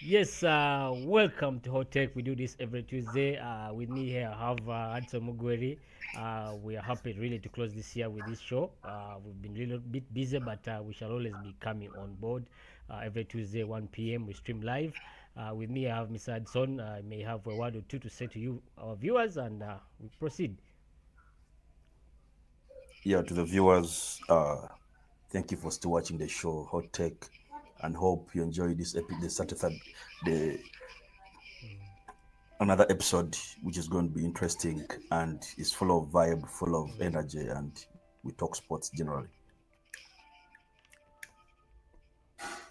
Yes, welcome to Hot Tech. We do this every Tuesday. With me here, I have Hudson Mugweri. We are happy really to close this year with this show. We've been a little bit busy, but we shall always be coming on board every Tuesday, 1 p.m. We stream live. With me, I have Mr. Hudson. I may have a word or two to say to you, our viewers, and we proceed. Yeah, to the viewers, thank you for still watching the show, Hot Tech, and hope you enjoy this the Saturday, the another episode, which is going to be interesting and is full of vibe, full of energy, and we talk sports generally.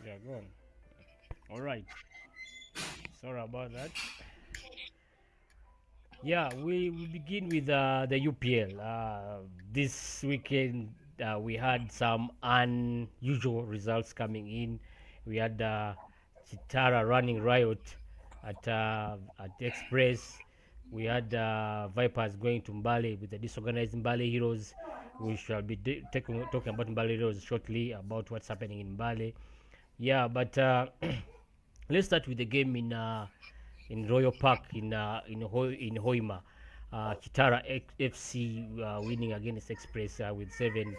Yeah, go on. All right. Sorry about that. Yeah, we begin with the UPL. This weekend, we had some unusual results coming in. We had Chitara running riot at Express. We had Vipers going to Mbale with the disorganized Mbale Heroes. We shall be talking about Mbale Heroes shortly, about what's happening in Mbale. Yeah, but let's start with the game in Royal Park in Hoima. Kitara FC winning against Express with 7-0.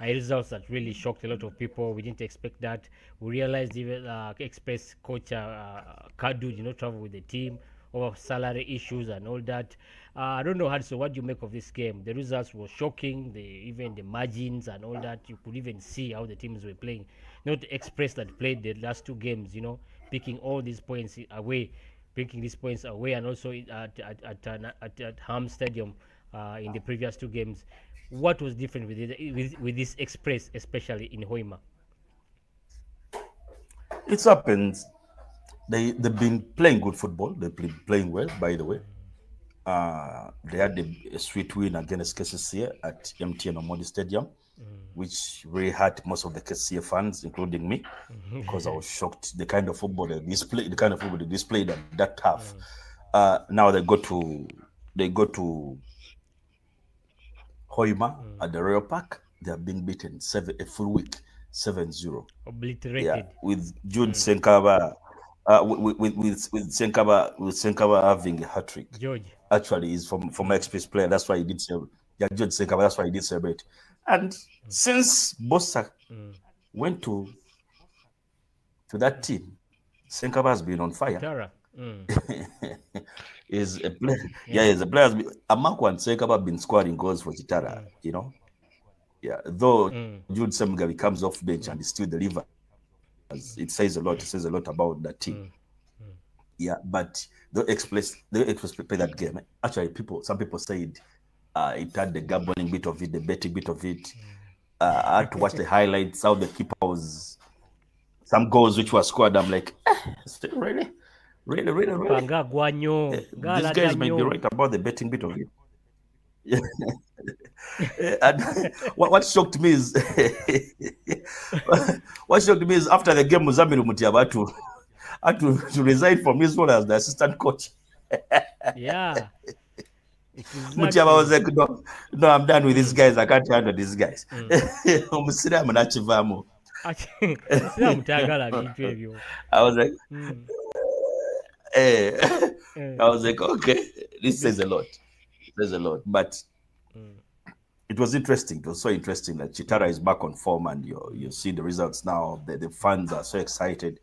Results that really shocked a lot of people. We didn't expect that. We realized even Express coach Kadu did not travel with the team over salary issues and all that. I don't know, Hudson, what do you make of this game? The results were shocking, even the margins and all that. You could even see how the teams were playing. Not Express that played the last two games, picking all these points away, picking these points away, and also at Ham Stadium in the previous two games. What was different with this Express, especially in Hoima? It's happened. They've been playing good football. They've been playing well, by the way. They had a sweet win against KCCA at MTN Omodi Stadium, which really hurt most of the KCCA fans, including me, because I was shocked the kind of football they displayed at that half. Now they go to Hoima at the Royal Park. They are being beaten a full week 7-0. Yeah, Obliterated. with Jude Senkaba, with Senkaba having a hat trick. George. Actually, he's from XP's player. That's why he did say, yeah, Jude Senkaba. That's why he did celebrate. And since Bossa went to that team, Senkaba has been on fire. Kitara. Is a player, yeah, he's a player. Amakwa and Senkaba have been scoring goals for Chitara. Yeah. Though Jude Semugabi comes off bench and he still delivers, it says a lot. It says a lot about that team. Yeah, but the Express play that game. Actually, some people said it had the gambling bit of it, the betting bit of it. I had to watch the highlights, how the keeper was, some goals which were scored. I'm like, really? Panga guanyo. These guys might be right about the betting bit of it. And what shocked me is after the game, Muzamiru Mutiaba had to resign from his role as the assistant coach. Yeah. Exactly. Mutiaba was like, no, I'm done with these guys. I can't handle these guys. I was like, I was like, okay, this says a lot. There's a lot, but it was interesting. It was so interesting that Chitara is back on form, and you see the results now. The fans are so excited.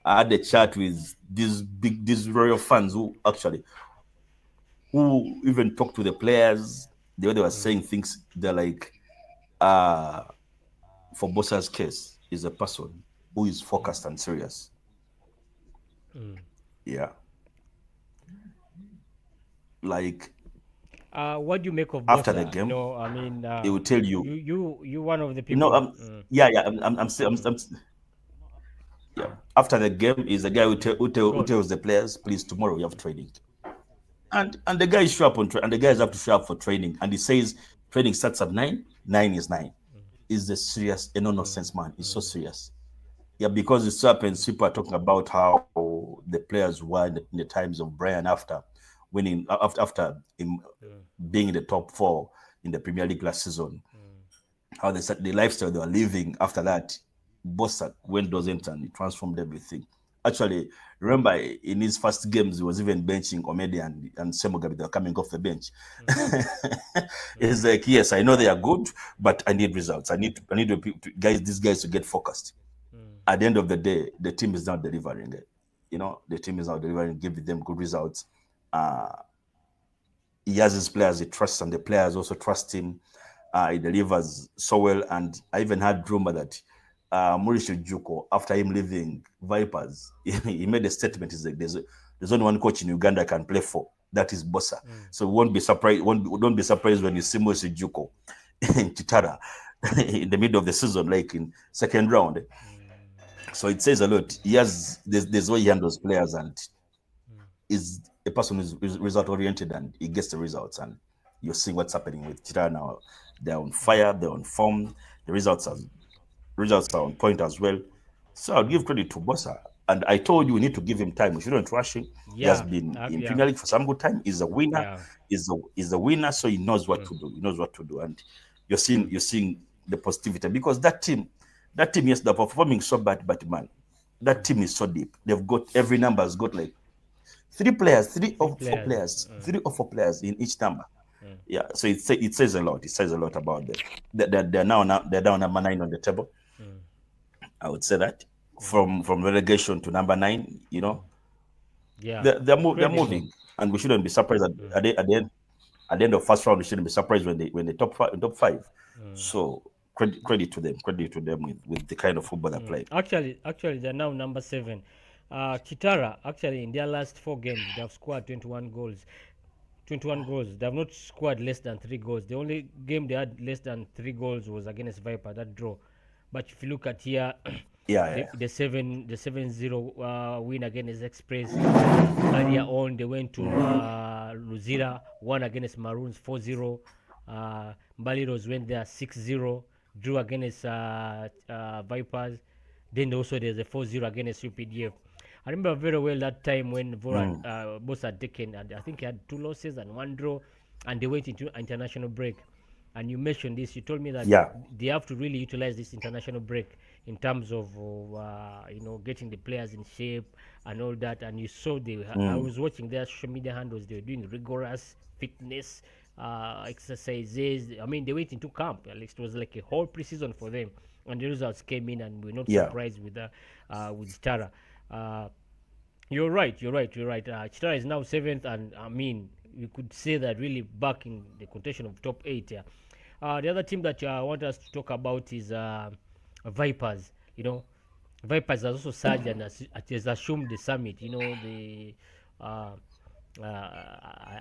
I had a chat with these royal fans who even talked to the players. The way they were saying things, they're like, for Bossa's case, is a person who is focused and serious. Yeah. Like, what do you make of after Bossa? the game? I mean, it will tell you. You one of the people. Yeah. I'm still. Yeah. After the game, is the guy who tells the players, please, tomorrow we have training, and the guys show up and the guys have to show up for training, and he says training starts at 9. 9 is 9. Is the serious, no-nonsense man. It's so serious. Yeah, because it so happens people are talking about how the players were in the times of Brian after winning, after him being in the top 4 in the Premier League last season. How the lifestyle they were living after that, Bossa went doesn't and he transformed everything. Actually, remember in his first games, he was even benching Omedi and Semugabi. They were coming off the bench. It's like, yes, I know they are good, but I need results. I need these guys to get focused. At the end of the day, the team is not delivering. The team is not delivering, giving them good results. He has his players he trusts, and the players also trust him. He delivers so well, and I even had rumor that Mauricio Juko, after him leaving Vipers, he made a statement. He's like, there's only one coach in Uganda I can play for. That is Bossa. So won't be surprised. Don't be surprised when you see Mauricio Juko in Chitara in the middle of the season, like in second round. So it says a lot. There's way he handles players, and is a person who's result oriented, and he gets the results. And you're seeing what's happening with Chitara now. They're on fire. They're on form. The results are on point as well. So I'll give credit to Bossa. And I told you we need to give him time. We shouldn't rush him. He has been in Premier League for some good time. He's a winner. He's a winner, so he knows what to do. He knows what to do. And you're seeing the positivity, because that team, yes, they're performing so bad, but man, that team is so deep. They've got every number has got like three or four players in each number. Yeah, so it says a lot. It says a lot about them. They're now number 9 on the table. I would say that from relegation to number 9, they're moving, and we shouldn't be surprised at the end of first round. We shouldn't be surprised when they top 5. So credit to them with the kind of football they play. Actually, they're now number 7. Chitara, actually, in their last 4 games, they have scored 21 goals. They have not scored less than 3 goals. The only game they had less than 3 goals was against Viper, that draw. But if you look at here, the 7-0 win against Express. Earlier on, they went to Luzira, won against Maroons 4-0. Mbaliros went there 6-0, drew against Vipers. Then also there's a 4-0 against UPDF. I remember very well that time when Boss had taken, and I think he had 2 losses and 1 draw, and they went into international break. And you mentioned this. You told me that they have to really utilize this international break in terms of getting the players in shape and all that. And you saw I was watching their social media handles. They were doing rigorous fitness exercises. I mean, they went into camp. At least it was like a whole preseason for them, and the results came in, and we're not surprised with Chitara. You're right. Chitara is now 7th, and I mean, you could say that really back in the contention of top 8. The other team that I want us to talk about is Vipers. Vipers has also surged and has assumed the summit. The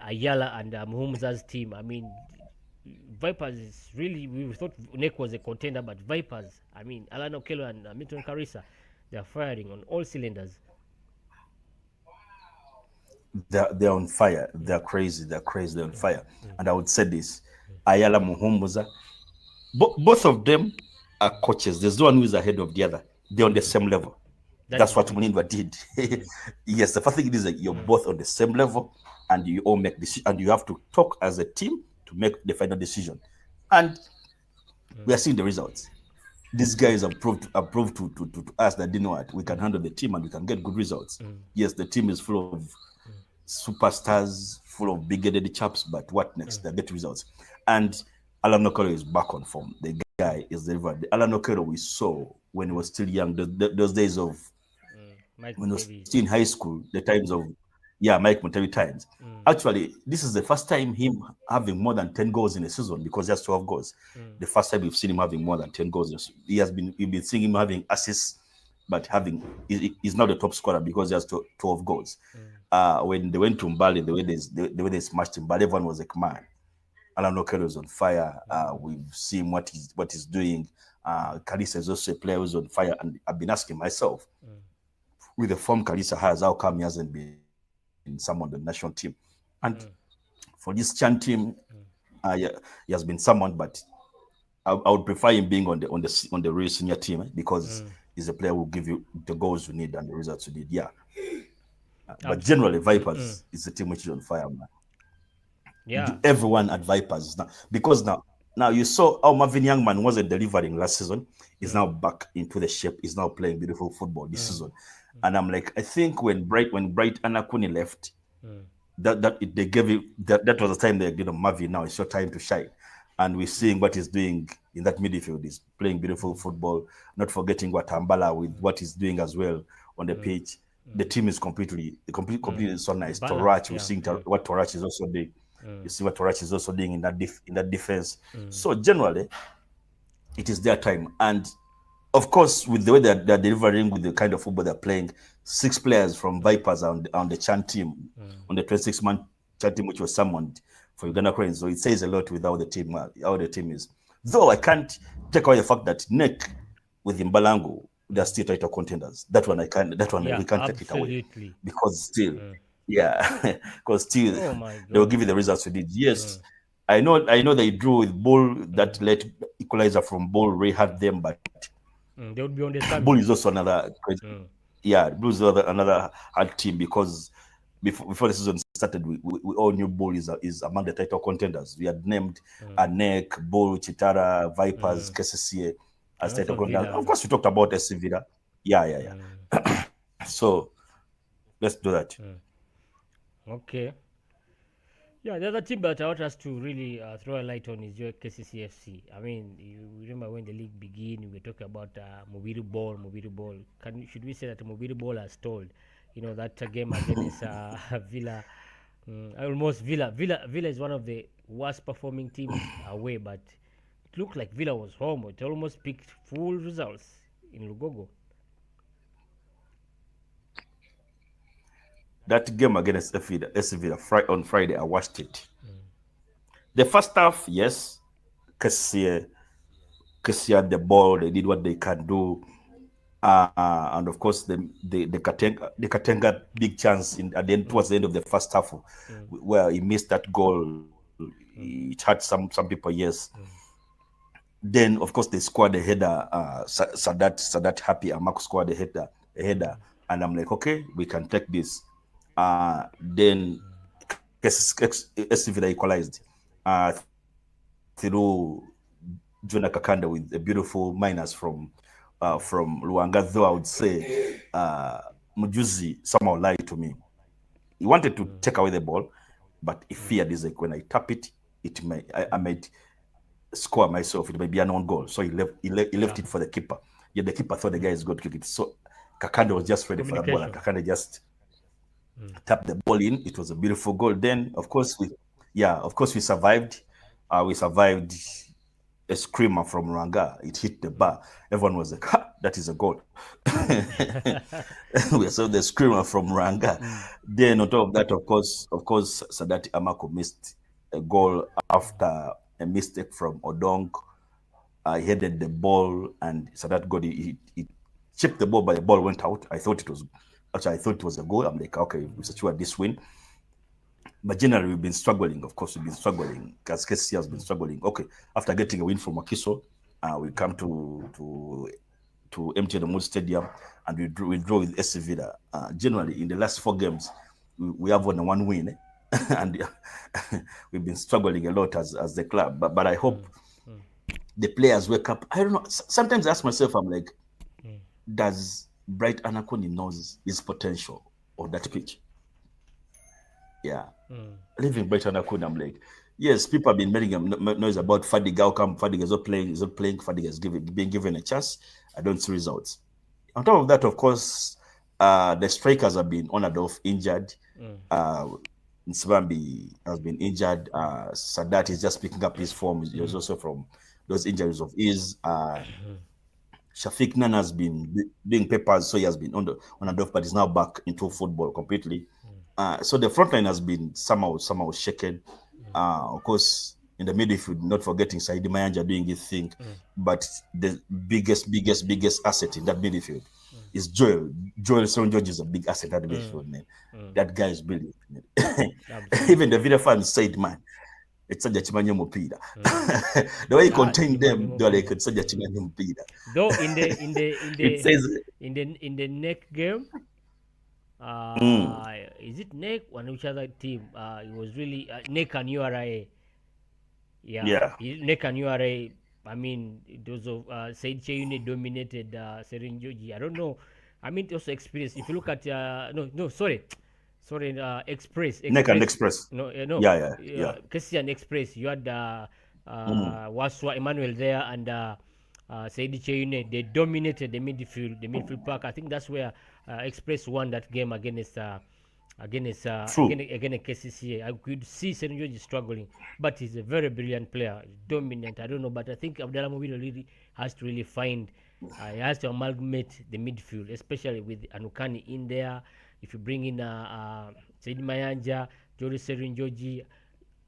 Ayala and Muhumuza's team. I mean, Vipers is really, we thought NEC was a contender, but Vipers, I mean, Alan Okello and Milton Carissa, they're firing on all cylinders. They're on fire. They're crazy. They're on fire. And I would say this: Ayala, Muhumuza, both of them are coaches. There's no one who is ahead of the other. They're on the same level. That's what Munindwa did. Yes, the first thing is that you're both on the same level, and you all make decisions, and you have to talk as a team to make the final decision. And we are seeing the results. These guys have proved to us that, we can handle the team and we can get good results. Yes, the team is full of superstars, full of big-headed chaps, but what next? They get results. And Alan Okello is back on form. The guy is delivered. The Alan Okello we saw when he was still young, those days of when he was still in high school, the times of Mike Montevi times. Actually, this is the first time him having more than 10 goals in a season, because he has 12 goals. The first time we've seen him having more than 10 goals. We've been seeing him having assists, but he's not the top scorer because he has 12 goals. When they went to Mbali, the way they smashed him, but everyone was like, man, Alan Okello is on fire. We've seen what he's doing. Kalisa is also a player who's on fire, and I've been asking myself, with the form Kalisa has, how come he hasn't been someone on the national team? And for this Chan team, he has been someone, but I would prefer him being on the real senior team, because he's a player who will give you the goals you need and the results you need. Yeah. But generally, Vipers is a team which is on fire, man. Yeah. Everyone at Vipers now, because now you saw how Marvin Youngman wasn't delivering last season. He's now back into the shape. He's now playing beautiful football this season. And I'm like, I think when Bright Anakuni left, mm, they gave it that was the time they Marvin, now it's your time to shine. And we're seeing what he's doing in that midfield. He's playing beautiful football, not forgetting what Ambala with what he's doing as well on the mm, pitch. The team is completely so nice. balanced. Torach, we're Yeah. seeing Mm, what Torach is also doing. You mm, see what Torach is also doing in that defense. mm, So generally, it is their time. And of course, with the way they're delivering, with the kind of football they're playing, 6 players from Vipers are on the Chan team, on the 26-man Chan team, which was summoned for Uganda Cranes. So it says a lot with how the team is. Though I can't take away the fact that Neck with Imbalango, they're still title contenders. That one yeah, we can't take it away absolutely. because still, yeah, because still Oh my they will God. give you the results we did. Yes, I know they drew with Bull that let equalizer from Bull Ray had them, but They would be on the Bull is summit. also another crazy. Mm, Yeah, Bull is another hard team because before the season started, we all knew Bull is among the title contenders. We had named Anek, Bull, Chitara, Vipers, KCCA and as title also contenders. Villa. Of course, we talked about SC Villa. Yeah. So let's do that. Okay. Yeah, the other team that I want us to really throw a light on is your KCCFC. I mean, you remember when the league began, we were talking about Mugweri Ball, Mugweri Ball. Should we say that Mugweri Ball has stalled? You know, that game against Villa. Almost Villa is one of the worst performing teams away, but it looked like Villa was home. It almost picked full results in Lugogo. That game against SC Villa on Friday, I watched it. The first half, yes, KCCA had the ball, they did what they can do. And of course, the Katenga big chance at the end, towards the end of the first half, where he missed that goal. It hurt some people, yes. Then, of course, they scored a header. Sadat Happy Amak scored a header, and I'm like, okay, we can take this. Then SC equalized through Jonah Kakanda with a beautiful minus from Luanga. Though I would say Mujuzi somehow lied to me. He wanted to take away the ball, but he feared is like when I tap it, I might score myself. It may be an own goal. So he left it for the keeper. Yet the keeper thought the guy is going to kick it. So Kakanda was just ready for that ball, and Communication. Kakanda just tapped the ball in. It was a beautiful goal. Then, of course, we survived. We survived a screamer from Ranga. It hit the bar. Everyone was like, ha, that is a goal. We saw the screamer from Ranga. Then on top of that, of course, Sadati Amako missed a goal after a mistake from Odong. He headed the ball and Sadat got it. He chipped the ball, but the ball went out. I thought it was a goal. I'm like, okay, we secured this win. But generally, we've been struggling. Of course, we've been struggling. KCC has been struggling. Okay, after getting a win from Wakiso, we come to MTN Mood Stadium and we draw with SC Villa. Generally, in the last 4 games, we have only one win, and we've been struggling a lot as the club. But I hope the players wake up. I don't know. Sometimes I ask myself, I'm like, does Bright Anakoni knows his potential on that pitch? Yeah. Leaving Brighton Akun, I'm like, yes, people have been making a noise about Fadiga. How come Fadiga is not playing? He's not playing. Fadiga is being given a chance. I don't see results. On top of that, of course, the strikers have been on and off injured. Nsibambi has been injured. Sadat is just picking up his form. He was also from those injuries of his. Shafiq Nana has been doing papers, so he has been on and off, but he's now back into football completely. So the front line has been somehow shaken. Of course, in the midfield, not forgetting Saidi Mayanja doing his thing, but the biggest asset in that midfield is Joel. Joel Son George is a big asset at the midfield, man. That guy is brilliant. Even the video fans said, man, it's such a chimanya mupira. The way he contained them, they're like it's such a chimanya mupira. Though in It says, in the next game, mm, is it Neck or which other team? It was really Neck and URA. Yeah, yeah. Neck and URA. I mean, those of Said Cheyune dominated Serin Joji. I don't know. I mean also experience. If you look at sorry, Neck and Express. no, Yeah. Christian Express. You had Mm. Waswa Emmanuel there and Saidi Cheune. They dominated the midfield pack. I think that's where Express won that game True. against KCCA. I could see Serenjoji struggling, but he's a very brilliant player, dominant. I don't know, but I think Abdallah Mobile really has to really find. He has to amalgamate the midfield, especially with Anukani in there. If you bring in Said Mayanja, Jori Serinjoji,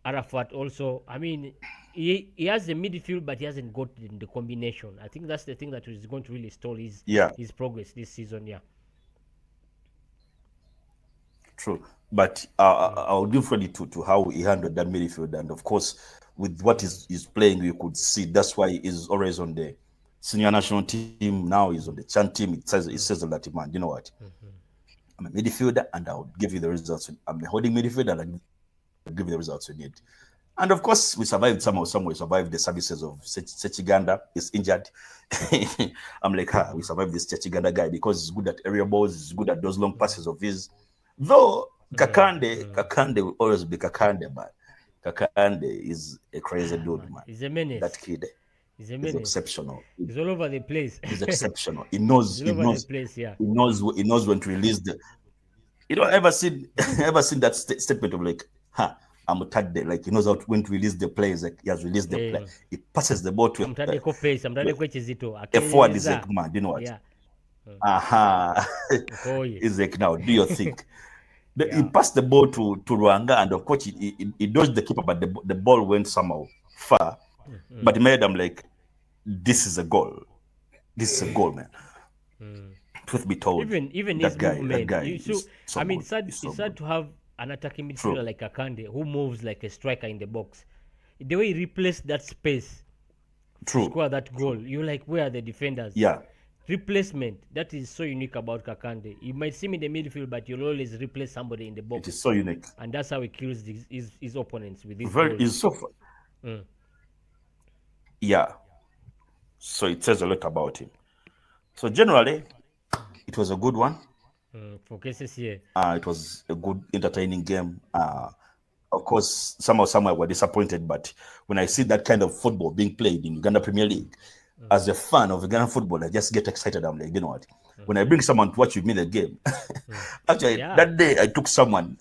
Arafat also. I mean, he has the midfield, but he hasn't got the combination. I think that's the thing that is going to really stall Yeah. his progress this season. Yeah. True. But I'll give credit to how he handled that midfield. And of course, with what he's playing, you could see that's why he's always on the senior national team. Now he's on the CHAN team. It says a lot, man. You know what? I'm a midfielder and I'll give you the results. I'm a holding midfielder and I'll give you the results you need. And of course, we survived somehow, some way, survived the services of Sechiganda. He's injured. I'm like, we survived this Sechiganda guy because he's good at area balls, he's good at those long passes of his. Though Kakande will always be Kakande, man. Kakande is a crazy dude, man. He's a menace. That kid He's a is menace. exceptional. He's all over the place. He's exceptional. He knows. He's all over the place. Yeah. He knows when to release the. You know, ever seen that statement of like, I'm a third day. Like he knows when to release the plays. Like he has released the play. He passes the ball to a forward. Is like, man, you know what? Yeah. Is like, now do your thing. He passed the ball to Ruanga, and of course he dodged the keeper, but the ball went somehow far. But he made them like, this is a goal. This is a goal, man. Truth be told, even that his guy, movement. that guy I mean, it's sad to have an attacking midfielder like Akande who moves like a striker in the box. The way he replaced that space to score that goal, you're like, where are the defenders? Yeah. Replacement, that is so unique about Kakande. You might see him in the midfield, but you'll always replace somebody in the box. It is so unique, and that's how he kills his opponents with this. Is so fun. Yeah. So it says a lot about him. So generally, it was a good one. For KCCA. It was a good, entertaining game. Of course, somewhere we're disappointed, but when I see that kind of football being played in Uganda Premier League, as a fan of Uganda football, I just get excited. I'm like, you know what? When I bring someone to watch with me the game, actually, that day I took someone,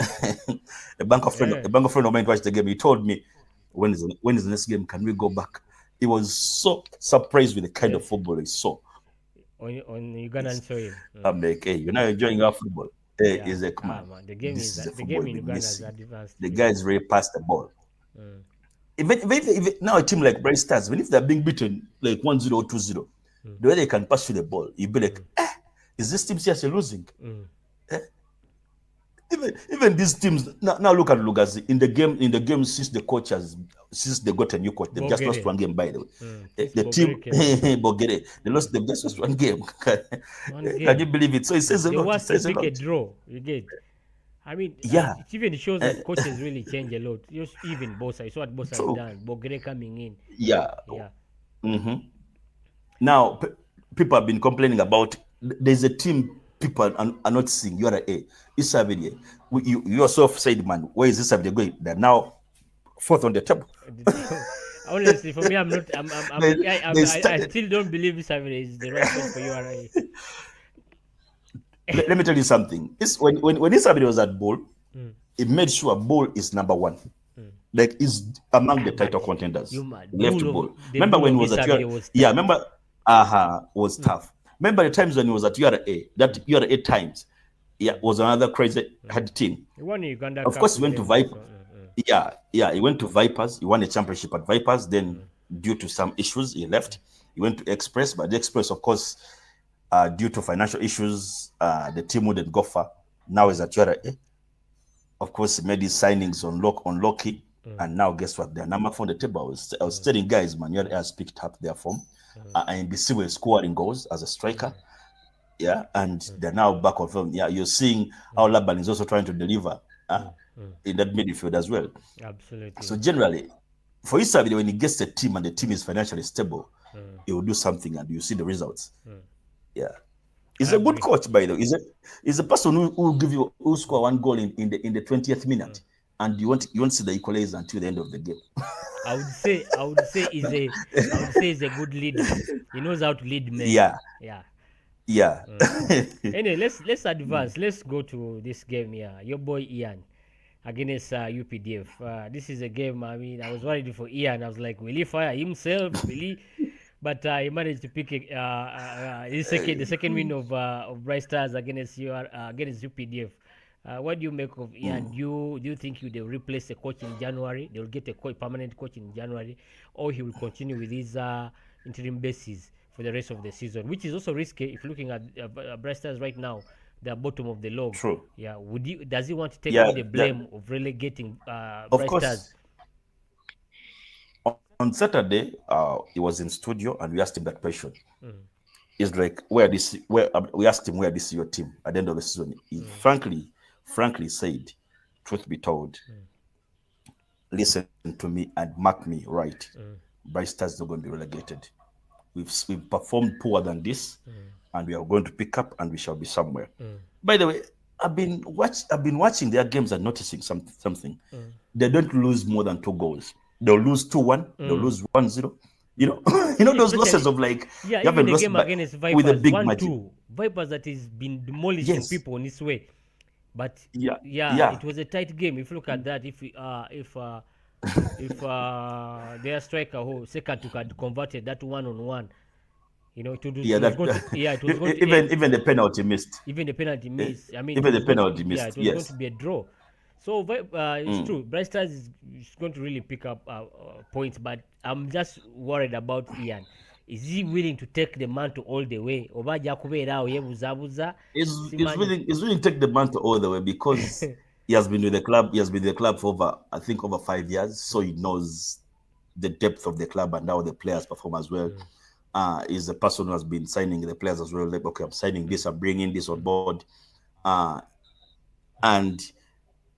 a bank friend of mine to watch the game. He told me, when is the next game? Can we go back? He was so surprised with the kind of football he saw on Ugandan soil. I'm like, hey, you're not enjoying our football. Hey, he's like, man, the game this is the game in Uganda is advanced. The guys really passed the ball. Even now a team like Bright Stars, even if they're being beaten like 1-0 or 2-0, the way they can pass through the ball, you'd be like, is this team seriously losing? Even these teams now look at Lugazi in the game since they got a new coach, they've just lost one game, by the way. The team Bogere, they've just lost one game. Can you believe it? So it says a lot. It says a lot. Draw, you get. I mean, it even shows that coaches really change a lot. Even Bosa, you saw what Bosa has done. Bogere coming in. Yeah. Now, people have been complaining about. There's a team people are not seeing. You are a Isabelle. You yourself said, man, where is Isabelle going? They're now fourth on the table. Honestly, for me, I'm not. I still don't believe Isabelle is the right one for URA. Let me tell you something. When Isabelle was at ball, it made sure ball is number one. Like is among the title contenders. Left ball. Remember when he was at URA? Yeah, remember was tough. Remember the times when he was at URA, that URA times, was another crazy hard team. He won Uganda. Of course, he went to Vipers. He went to Vipers. He won a championship at Vipers. Then, due to some issues, he left. He went to Express, but the Express, of course, due to financial issues, the team wouldn't go far. Now he's at URA. Of course, he made his signings on Loki, and now guess what? They're number 4 on the table. I was telling guys, man, URA has picked up their form. And BC were scoring goals as a striker. And they're now back on film. You're seeing how Laban is also trying to deliver in that midfield as well. Absolutely. So generally, for Isabelle, when he gets the team and the team is financially stable, he will do something and you see the results. He's I a good agree. coach, by the way. He's a person who will give you who score one goal in the 20th minute, and you won't see the equalizer until the end of the game. I would say he's a good leader. He knows how to lead men. Yeah, Yeah. yeah. Anyway, let's advance. Let's go to this game here. Your boy Ian against UPDF. This is a game. I mean, I was worried for Ian. I was like, will he fire himself? Will he? But he managed to pick the second win of Bright Stars against UPDF. What do you make of Ian? Do you think they'll replace the coach in January? They'll get a permanent coach in January, or he will continue with his interim basis for the rest of the season, which is also risky if looking at Bright Stars right now, the bottom of the log. True. Yeah, does he want to take Yeah, all the blame of relegating of Bright Stars? course. On Saturday, he was in studio and we asked him that question. It's like, we asked him, where this is your team at the end of the season. He frankly said, truth be told, listen to me and mark me right. Bright Stars are going to be relegated. We've performed poorer than this, and we are going to pick up, and we shall be somewhere. By the way, I've been watching their games and noticing something. They don't lose more than 2 goals. They'll lose 2-1. They'll lose 1-0. You know those losses of like, yeah, you even haven't the lost game against Vipers with a big 1-2. margin. Vipers that has been demolishing Yes. people in this way, but Yeah. it was a tight game. If you look at that, if their striker who second had converted that 1-on-1, it was going to Even the penalty missed. even the penalty miss. I mean, Even the penalty missed. it was going to be a draw. So it's true. Bright Stars is going to really pick up points, but I'm just worried about Ian. Is he willing to take the mantle all the way? He's willing to take the mantle all the way because he has been with the club. He has been with the club for over 5 years, so he knows the depth of the club and how the players perform as well. Is the person who has been signing the players as well. Like, okay, I'm signing this, I'm bringing this on board, and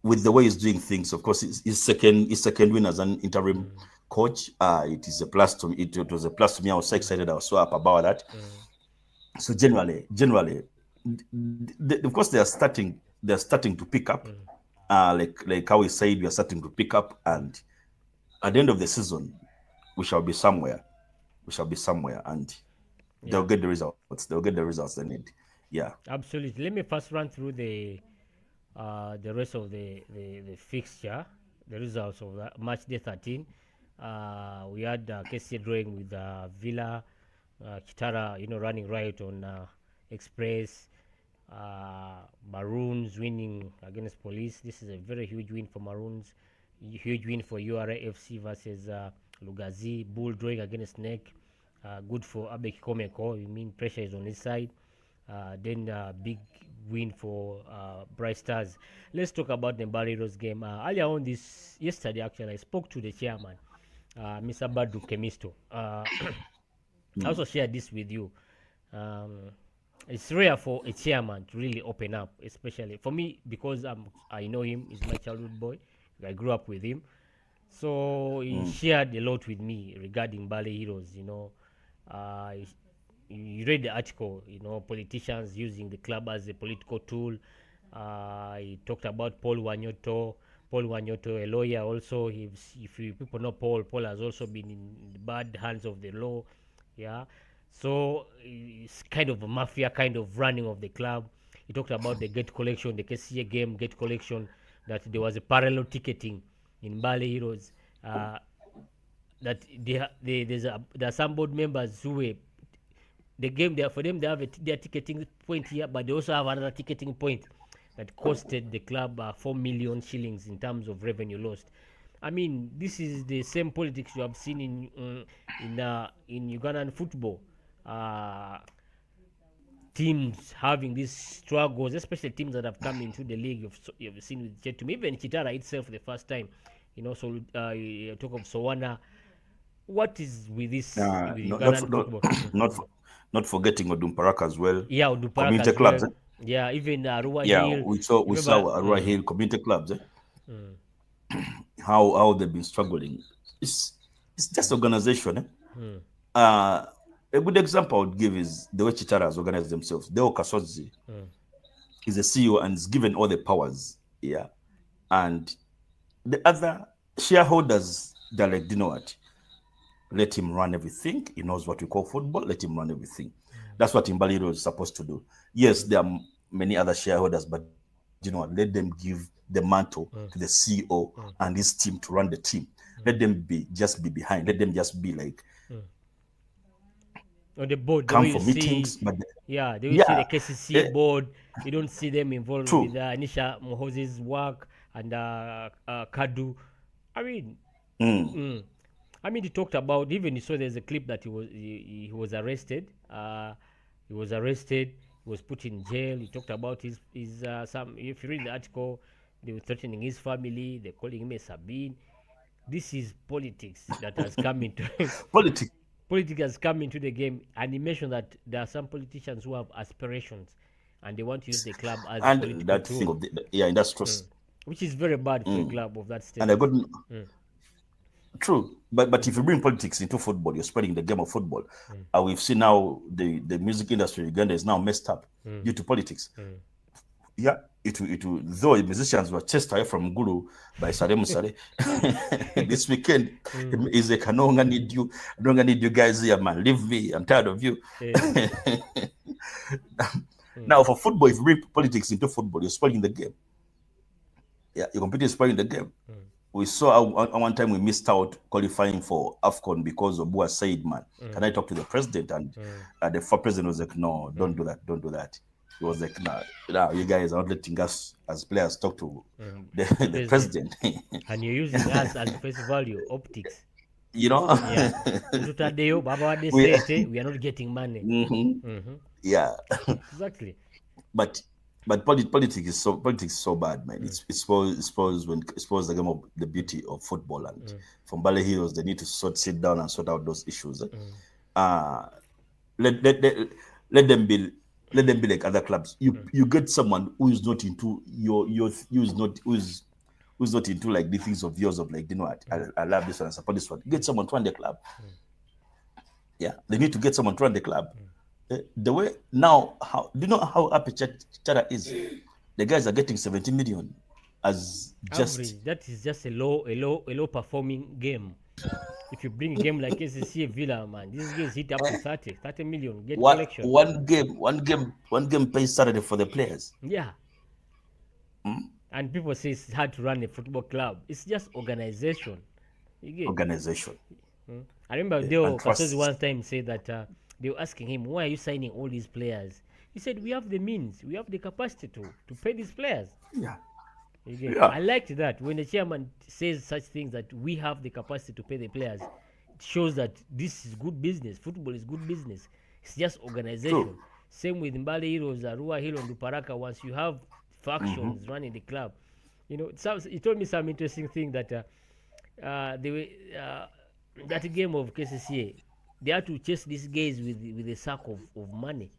with the way he's doing things, of course, his second win as an interim coach. It is a plus to me. It was a plus to me. I was so excited. I was so happy about that. So generally, of course, they are starting to pick up. Like how we said, we are starting to pick up, and at the end of the season, we shall be somewhere. And they'll get the results. They'll get the results they need. Yeah, absolutely. Let me first run through the rest of the fixture, the results of that match day 13. We had KCA drawing with Villa, Kitara, running right on Express, Maroons winning against Police. This is a very huge win for Maroons, huge win for URA FC versus Lugazi. Bull drawing against Neck, good for Abek Komeko. I mean, pressure is on his side. Then big win for Bright Stars. Let's talk about the Barrios game. Earlier on yesterday, actually, I spoke to the chairman, Mr. Badu Kemisto. I also shared this with you. It's rare for a chairman to really open up, especially for me, because I know him. He's my childhood boy. I grew up with him. So he shared a lot with me regarding Ballet Heroes. You read the article, politicians using the club as a political tool. He talked about Paul Wanyoto, a lawyer also. If you people know Paul has also been in the bad hands of the law. Yeah. So it's kind of a mafia kind of running of the club. He talked about the gate collection, the KCA game gate collection, that there was a parallel ticketing in Ballet Heroes. That there are some board members who were the game there for them. They have their ticketing point here, but they also have another ticketing point that costed the club 4 million shillings in terms of revenue lost. I mean, this is the same politics you have seen in Ugandan football. Teams having these struggles, especially teams that have come into the league. You've seen with Chetum, even Chitara itself the first time. So you talk of Sowana. What is with this with Ugandan football? Not forgetting Odumparaka as well. Yeah, Odumparaka community as clubs. Well. Yeah, even Arua Hill. We saw Arua Hill community clubs. How they've been struggling. It's just organization. A good example I would give is the way Chitara has organized themselves. Deo Kasozi is a CEO and is given all the powers. Yeah. And the other shareholders, they're like, you know what? Let him run everything. He knows what we call football. Let him run everything. That's what Imbaliro is supposed to do. Yes, there are many other shareholders, but you know what? Let them give the mantle to the CEO and his team to run the team. Let them just be behind. Let them just be like on the board, the come way you for see, meetings. But yeah, the way you see the yeah, KCC eh, board, you don't see them involved with true. Anisha Mohose's work and Kadu. I mean, Mm. mm, I mean, he talked about, even you saw there's a clip that he was arrested. He was arrested. He was put in jail. He talked about his some. If you read the article, they were threatening his family. They're calling him a Sabine. This is politics that has come into Politics politics has come into the game, and he mentioned that there are some politicians who have aspirations and they want to use the club as a and political that thing tool, of yeah, industrious. mm. which is very bad for a club of that And I status. got Mm, true, but if you bring politics into football, you're spreading the game of football. We've seen now the music industry in Uganda is now messed up due to politics. Yeah, though musicians were chased away from Guru by Salem Saleh. This weekend is like, I no longer need you. I no longer need you guys here, man. Leave me. I'm tired of you. yeah. Now, for football, if you bring politics into football, you're spoiling the game. Yeah, you're completely spoiling the game. We saw at one time we missed out qualifying for AFCON because of Bua said, man, can I talk to the president? And the president was like, no, don't do that. Don't do that. He was like, nah, you guys are not letting us as players talk to The the president, president. and you're using us as face value optics. You know? Yeah, Mututadeyo, Baba Wade we, Sete, we are not getting money. yeah. Exactly. But politics is so bad, man. It spoils the game of the beauty of football. And from Bale Heroes, they need to sit down and sort out those issues. Uh, let, let, let, let them be like other clubs. You get someone who is not into who's not into like the things of yours of like, you know what, I love this one, I support this one. Get someone to run the club. Yeah, they need to get someone to run the club. The way now, how do you know how happy Chara is? The guys are getting 70 million as just Average. That is just a low performing game. If you bring a game like SCA Villa, man, these guys hit up to 30 million, get collection. one game pays salary for the players. Yeah. And people say it's hard to run a football club. It's just organization. You get. Organization. I remember And Deo Kasozi trust. one time said that they were asking him, why are you signing all these players? He said, we have the means, we have the capacity to pay these players. Yeah. You get. Yeah. I liked that when the chairman says such things, that we have the capacity to pay the players. It shows that this is good business. Football is good business. It's just organization. True. Same with Mbale Heroes, Arua Hill, and Duparaka. Once you have factions running the club, you know, he told me some interesting thing that they were, that game of KCCA, they had to chase these guys with a sack of money.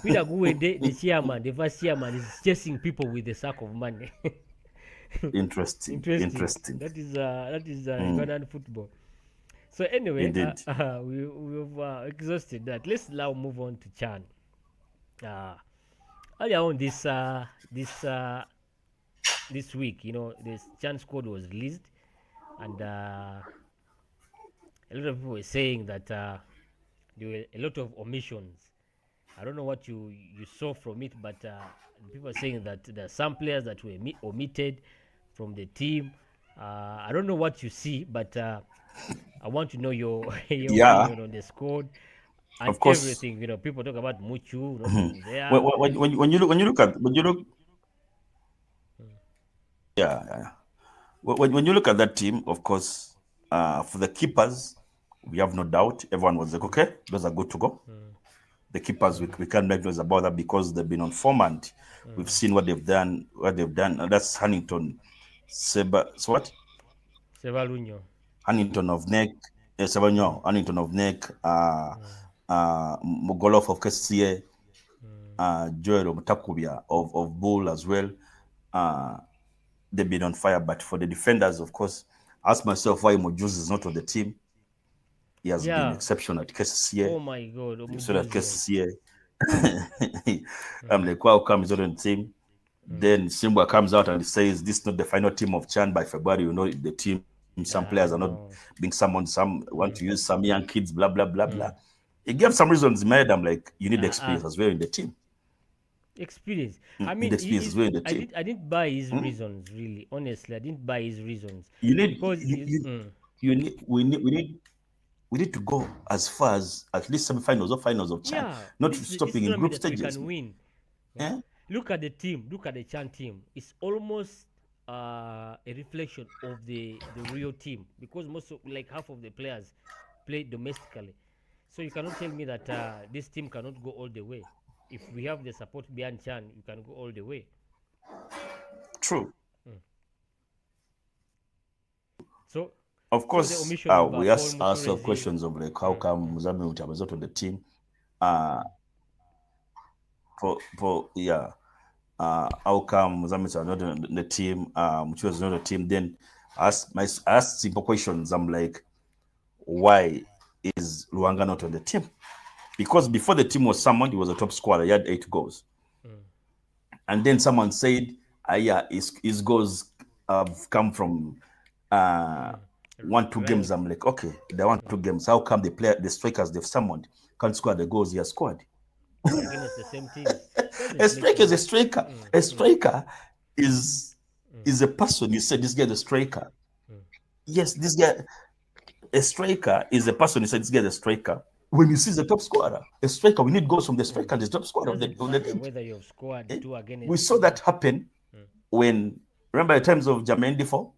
Peter Guwede, the chairman, the vice chairman, is chasing people with a sack of money. Interesting. That is Ugandan football. So anyway, Indeed. we've exhausted that. Let's now move on to Chan. Earlier on this week, you know, the Chan squad was released, and a lot of people were saying that there were a lot of omissions. I don't know what you saw from it, but people are saying that there are some players that were omitted from the team. I don't know what you see, but I want to know your Yeah. opinion on the squad and Of course. everything. You know, people talk about Muchu not being there. When you look yeah. When you look at that team, of course, for the keepers, we have no doubt. Everyone was like, okay, those are good to go. The keepers, we can't make noise about that because they've been on form and we've seen what they've done. And that's Huntington, what? Sevalunyo. Huntington of Neck, Huntington of Neck, Mogolof of KCA, Joel Mutakubia of Bull as well. They've been on fire. But for the defenders, of course, I ask myself why Mojuzi is not on the team. He has been Yeah. exceptional at KCCA. Oh my God, So that Mujuzi. KCCA, I'm Mm, like, wow, come is not on the team. mm. Then Simba comes out and says, this is not the final team of Chan. By February, you know, the team, some players are not No. being summoned, some want to Mm, use some young kids, blah, blah, blah, blah. mm. He gave some reasons made. I'm like, you need Uh, uh, experience as well in the team. Experience. You I need mean, experience as well in the I team. did. I didn't buy his Hmm? reasons. Really, honestly, I didn't buy his reasons You need, because you need, we need to go as far as at least semi-finals or finals of Chan, yeah, not this is stopping a in tournament group that we stages. can win. Yeah. Eh? Look at the team. Look at the Chan team. It's almost a reflection of the real team because most of, like half of the players play domestically. So you cannot tell me that this team cannot go all the way. If we have the support behind Chan, you can go all the way. True. Mm. So, Of so the course, omission of we Paul ask ourselves Muturezi. questions of like how Mm, come mm, Muzami was not on the team. Uh, for yeah, how come Muzami was not on the team? Mutu was not on the team. Then I asked simple questions. I'm like, why is Luanga not on the team? Because before the team was summoned, he was a top scorer. He had 8 goals. mm, And then someone said, yeah, his goals have come from uh, mm. 1-2 games. Rels. I'm like, okay, the 1-2 games. How come the strikers they've summoned can't score the goals he has scored? Against the same teams. A Doesn't make striker is a any. striker. Mm, A mm, striker is mm, is a person. You said this guy is a striker. mm, Yes, this guy, a striker is a person. You said this guy is a striker. When you see the top scorer, a striker, we need goals from the mm. striker, the top scorer of Doesn't the matter league. whether you've scored Eh? two We against saw that two. happen Mm. when, remember the times of Jermaine Defoe?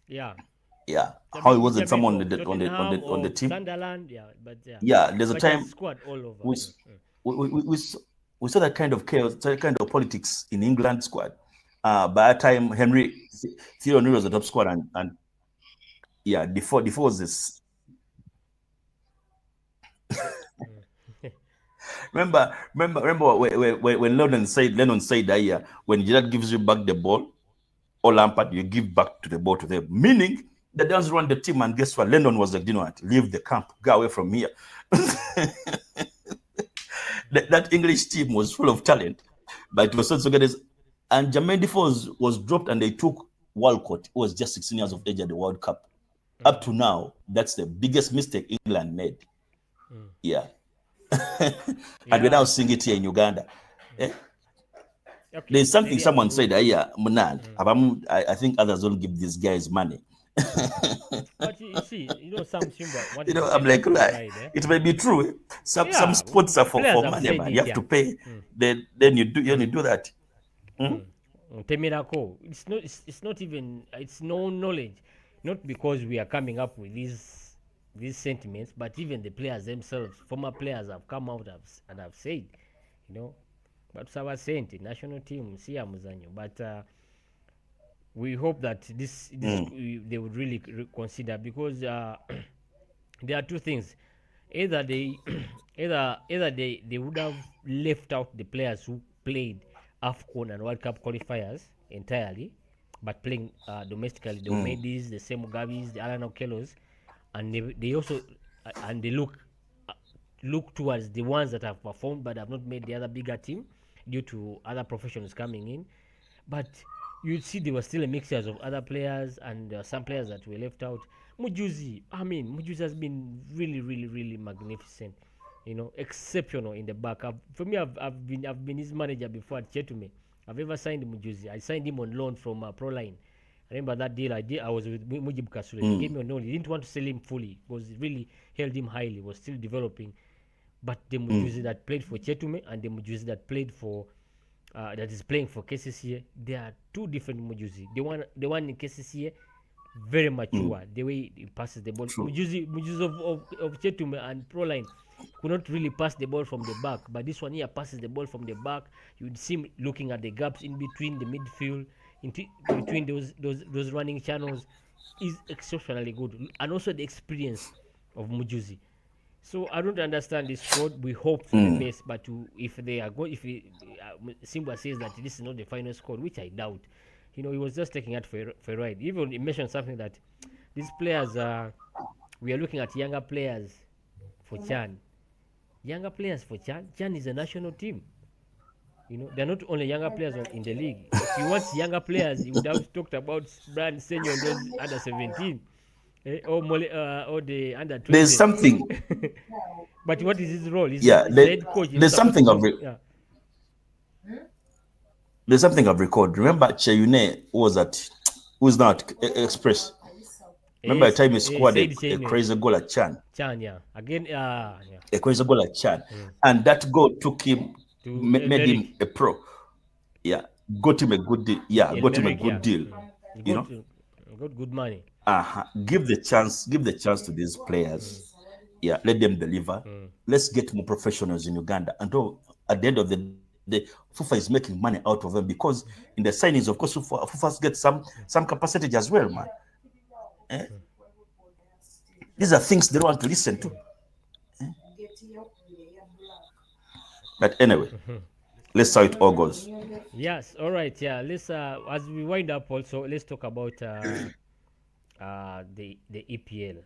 Yeah. Yeah, how he wasn't Jamie someone for Tottenham on the or team. Sunderland. Yeah, but yeah. Yeah, there's a But he has time scored all over. we Mm, mm, we saw that kind of chaos, that kind of politics in England squad. By that time, Thierry Henry was the top squad, and yeah, before was this. mm. Remember when Lennon said that, yeah, when Gerrard gives you back the ball, or Lampard, you give back to the ball to them, meaning they don't run the team. And guess what? Lennon was like, you know what? Leave the camp, go away from here. That English team was full of talent, but it was also good. And Jermaine Defoe was dropped, and they took Walcott, who was just 16 years of age at the World Cup. Up to now, that's the biggest mistake England made. Mm. Yeah. And we're now Yeah. seeing it here in Uganda. Eh? Okay. There's something Maybe I'm someone good. said, yeah, Munal. Mm. I think others don't give these guys money. But you see, Sam Simba You wanted to know, I'm take like, that for a ride, eh? it may be true. Eh? Some Yeah, sports are players for have money, said man. You it. have to Yeah. pay. Mm, Then you do that. Hmm? mm. Temirako. It's not even. It's no knowledge, not because we are coming up with these sentiments, but even the players themselves, former players, have come out and have said, you know, but sawa sente national team si ya muzanyo, but we hope that this Mm. they would really consider because there are two things. Either they either they would have left out the players who played AFCON and World Cup qualifiers entirely, but playing domestically, the Mm. Omedis, the same Mugabis, the Alan Okellos, and they also and they look towards the ones that have performed but have not made the other bigger team due to other professionals coming in. But you see there were still a mixture of other players and some players that were left out. Mujuzi has been really, really, really magnificent. Exceptional in the back. For me, I've been his manager before at Chetume. I've ever signed Mujuzi. I signed him on loan from Proline. I remember that deal I did. I was with Mujib Kasule. He gave me on loan. He didn't want to sell him fully because it really held him highly. He was still developing. But the Mujuzi that played for Chetume and the Mujuzi that played for that is playing for KCCA, they are two different Mujuzi. The one in KCCA, very mature. The way he passes the ball. True. Mujuzi of Chetume and Proline could not really pass the ball from the back, but this one here passes the ball from the back. You'd see him looking at the gaps in between the midfield, between those running channels, is exceptionally good, and also the experience of Mujuzi. So I don't understand this squad. We hope for the Mm. best, but if they are going, if Simba says that this is not the final squad, which I doubt, he was just taking it for a ride. Even he mentioned something that these players we are looking at younger players for Chan. Younger players for Chan. Chan is a national team. They're not only younger players in the league. If you want younger players, you would have talked about Brian Senyo and those under 17, or the under There's 20. something, But what is his role? He's, yeah. he's the head coach. He's There's supposed something to. Yeah. there's something I've recorded. Remember Cheyune who's now at Express. Remember the time he scored a crazy goal at Chan. Chan, yeah. Again, yeah. A crazy goal at Chan, and that goal took him, made him a pro. Yeah, got him a good deal. Yeah, got him a good deal. Got good money. Give the chance to these players. Yeah, let them deliver. Let's get more professionals in Uganda. And at the end of the day, FIFA is making money out of them, because in the signings, of course, FIFA gets some capacity as well, man. These are things they don't want to listen to. But anyway, let's see how it all goes. Yes, all right, yeah. Let's as we wind up, also let's talk about the EPL.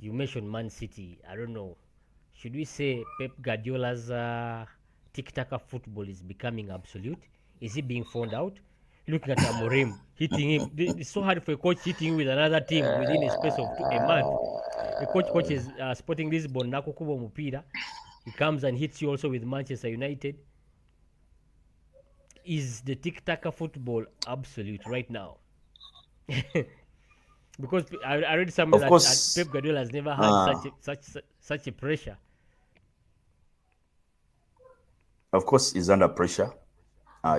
You mentioned Man City. I don't know. Should we say Pep Guardiola's tic-tac football is becoming absolute? Is he being found out? Looking at Amorim hitting him, it's so hard for a coach hitting with another team within a space of a month. The coach is Sporting Lisbon, Nakukubo Mupira. He comes and hits you also with Manchester United. Is the tic-tac football absolute right now? Because I read somewhere that Pep Guardiola has never had such a pressure. Of course, he's under pressure.